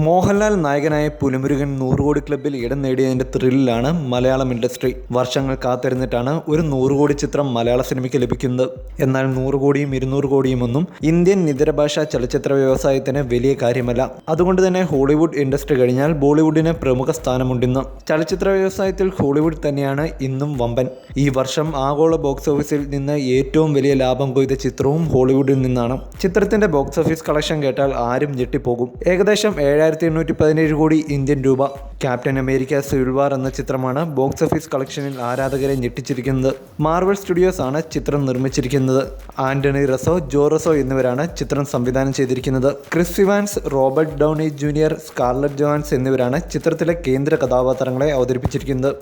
മോഹൻലാൽ നായകനായ പുലിമുരുകൻ 100 കോടി ക്ലബ്ബിൽ ഇടം നേടിയതിൻ്റെ ത്രില്ലിലാണ് മലയാളം ഇൻഡസ്ട്രി. വർഷങ്ങൾ കാത്തിരുന്നിട്ടാണ് ഒരു 100 കോടി ചിത്രം മലയാള സിനിമയ്ക്ക് ലഭിക്കുന്നത്. എന്നാൽ 100 കോടിയും 200 കോടിയും ഒന്നും ഇന്ത്യൻ ഇതരഭാഷാ ചലച്ചിത്ര വ്യവസായത്തിന് വലിയ കാര്യമല്ല. അതുകൊണ്ട് തന്നെ ഹോളിവുഡ് ഇൻഡസ്ട്രി കഴിഞ്ഞാൽ ബോളിവുഡിന് പ്രമുഖ സ്ഥാനമുണ്ടിന്ന്. ചലച്ചിത്ര വ്യവസായത്തിൽ ഹോളിവുഡ് തന്നെയാണ് ഇന്നും വമ്പൻ. ഈ വർഷം ആഗോള ബോക്സ് ഓഫീസിൽ നിന്ന് ഏറ്റവും വലിയ ലാഭം കൊയ്ത ചിത്രവും ഹോളിവുഡിൽ നിന്നാണ്. ചിത്രത്തിന്റെ ബോക്സ് ഓഫീസ് കളക്ഷൻ കേട്ടാൽ ആരും ഞെട്ടിപ്പോകും. ഏകദേശം 7,817 കോടി ഇന്ത്യൻ രൂപ. ക്യാപ്റ്റൻ അമേരിക്ക സിവിൽ വാർ എന്ന ചിത്രമാണ് ബോക്സ് ഓഫീസ് കളക്ഷനിൽ ആരാധകരെ ഞെട്ടിച്ചിരിക്കുന്നത്. മാർവൽ സ്റ്റുഡിയോസ് ആണ് ചിത്രം നിർമ്മിച്ചിരിക്കുന്നത്. ആന്റണി റസോ, ജോ റസോ എന്നിവരാണ് ചിത്രം സംവിധാനം ചെയ്തിരിക്കുന്നത്. Chris Evans, Robert Downey Junior, Scarlett Johansson എന്നിവരാണ് ചിത്രത്തിലെ കേന്ദ്ര കഥാപാത്രങ്ങളെ അവതരിപ്പിച്ചിരിക്കുന്നത്.